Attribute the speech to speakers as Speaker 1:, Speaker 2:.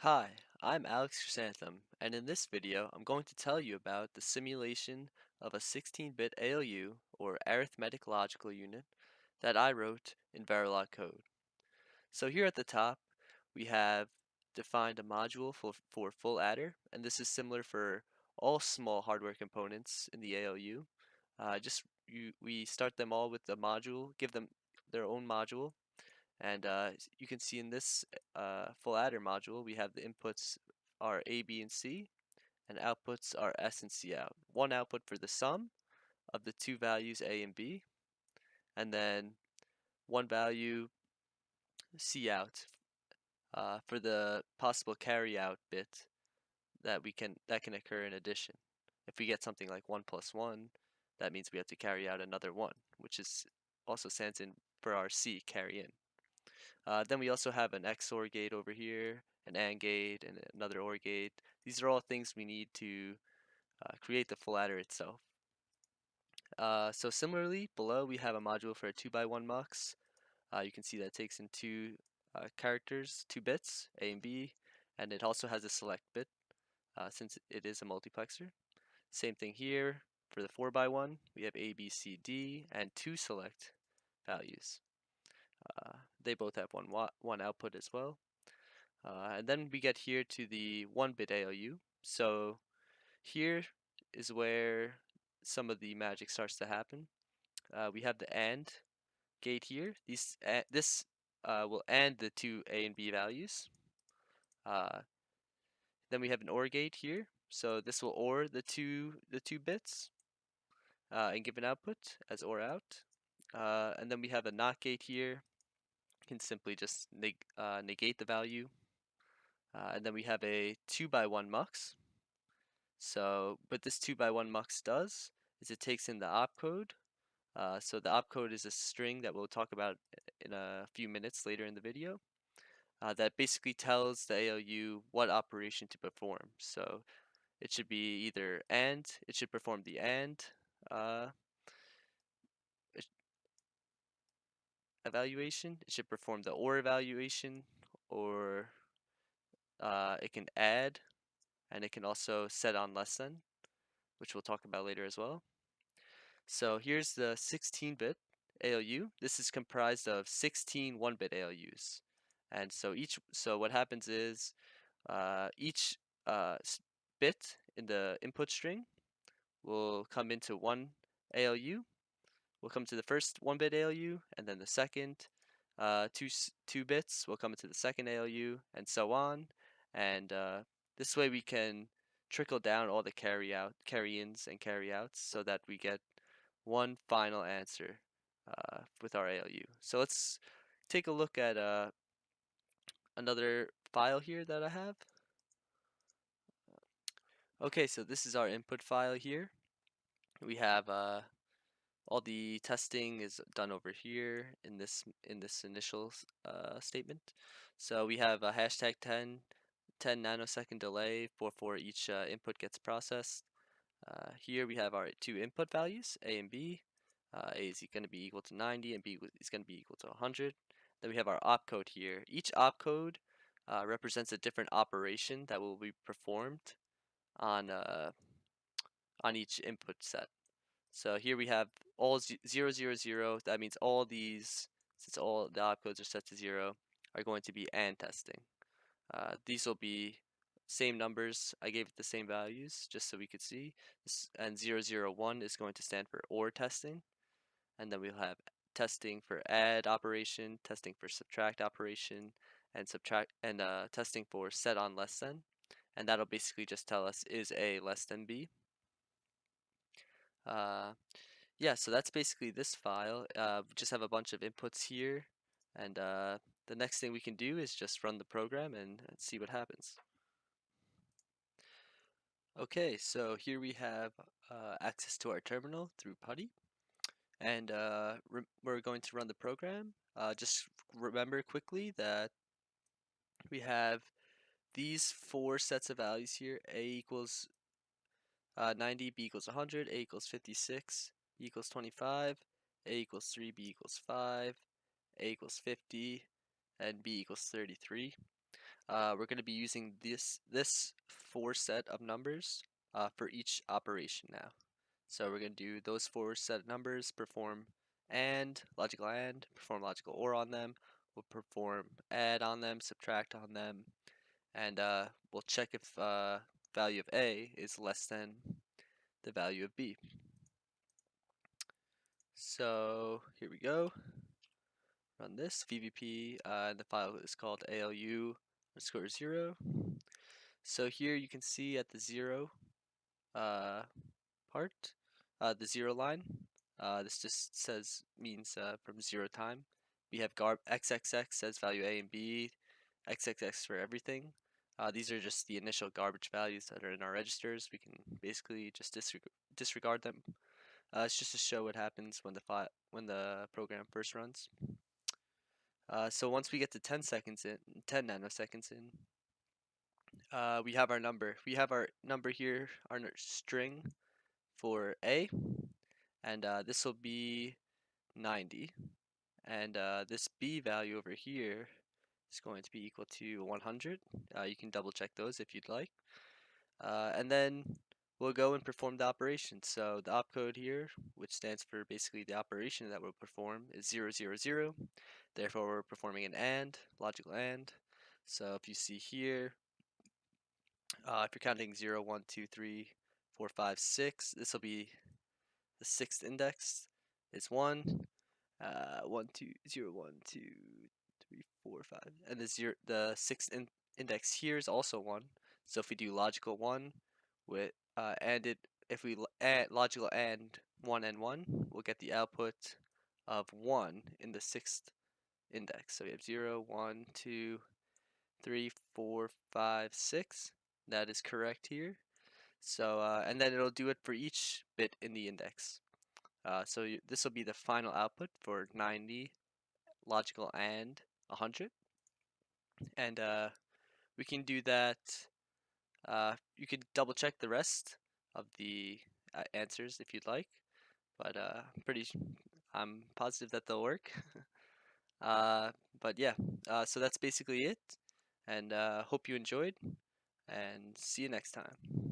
Speaker 1: Hi, I'm Alex Chrysanthem, and in this video I'm going to tell you about the simulation of a 16-bit ALU, or arithmetic logical unit, that I wrote in Verilog code. So here at the top we have defined a module for full adder, and this is similar for all small hardware components in the ALU. We start them all with the module, give them their own module, and you can see in this full adder module, we have the inputs are A, B, and C, and outputs are S and C out. One output for the sum of the two values A and B, and then one value C out for the possible carry out bit that can occur in addition. If we get something like 1 plus 1, that means we have to carry out another 1, which is also stands in for our C carry in. Then we also have an XOR gate over here, an AND gate, and another OR gate. These are all things we need to create the full adder itself. So similarly, below we have a module for a 2x1 mux. You can see that it takes in two characters, 2 bits, A and B, and it also has a select bit since it is a multiplexer. Same thing here for the 4x1. We have A, B, C, D, and 2 select values. They both have one output as well. And then we get here to the 1-bit ALU. So here is where some of the magic starts to happen. We have the AND gate here. This will AND the two A and B values. Then we have an OR gate here. So this will OR the two bits and give an output as OR out. And then we have a NOT gate here. You can simply just negate the value. And then we have a 2x1 mux. So what this 2x1 mux does is it takes in the opcode. So the opcode is a string that we'll talk about in a few minutes later in the video. That basically tells the ALU what operation to perform. So it should be either AND, it should perform the AND uh, evaluation, it should perform the OR evaluation, or it can add, and it can also set on less than, which we'll talk about later as well. So here's the 16-bit ALU. This is comprised of 16 1-bit ALUs. And so what happens is each bit in the input string will come into one ALU. Will come to the first 1-bit ALU, and then the second two bits will come into the second ALU, and so on. And this way we can trickle down all the carry-ins and carry-outs so that we get one final answer with our ALU. So let's take a look at another file here that I have. Okay, so this is our input file here. We have all the testing is done over here in this initial statement. So we have a hashtag 10 nanosecond delay before each input gets processed. Here we have our two input values, A and B. A is going to be equal to 90 and B is going to be equal to 100. Then we have our opcode here. Each opcode represents a different operation that will be performed on each input set. So here we have all 0, 0, 0. That means all these, since all the opcodes are set to 0, are going to be AND testing. These will be same numbers. I gave it the same values just so we could see. And 0, 0, 1 is going to stand for OR testing. And then we'll have testing for add operation, testing for subtract operation, and testing for set on less than. And that'll basically just tell us is A less than B. Yeah, so that's basically this file. We just have a bunch of inputs here, and the next thing we can do is just run the program and see what happens. Okay, so here we have access to our terminal through PuTTY, and we're going to run the program. Just remember quickly that we have these 4 sets of values here: A equals 90, B equals 100, A equals 56, B equals 25, A equals 3, B equals 5, A equals 50, and B equals 33. we're going to be using this four set of numbers for each operation now. So we're going to do those four set of numbers, perform logical and, perform logical OR on them. We'll perform add on them, subtract on them, and we'll check if value of A is less than the value of B. So here we go. Run this VVP, and the file is called ALU underscore 0. So here you can see at the 0 uh, part, the 0 line. This just means from 0 time. We have XXX says value A and B, XXX for everything. These are just the initial garbage values that are in our registers. We can basically just disregard them. It's just to show what happens when the program first runs. So once we get to 10 seconds in, 10 nanoseconds in, we have our number. We have our number here, our string for A, and this will be 90. And this B value over here is going to be equal to 100. You can double check those if you'd like. And then we'll go and perform the operation. So the opcode here, which stands for basically the operation that we'll perform, is 0, 0, 0. Therefore, we're performing an AND, logical AND. So if you see here, if you're counting 0, 1, 2, 3, 4, 5, 6, this will be the sixth index is 1. 1, 2, 0, 1, 2, 3, 4, 5. And the sixth index here is also 1. So if we do logical 1 with if we add logical AND 1 and 1, we'll get the output of 1 in the sixth index. So we have 0, 1, 2, 3, 4, 5, 6. That is correct here. So and then it'll do it for each bit in the index. So this will be the final output for 90, logical and 100. And we can do that. You could double check the rest of the answers if you'd like, but I'm positive that they'll work. uh, but yeah, so that's basically it, and hope you enjoyed, and see you next time.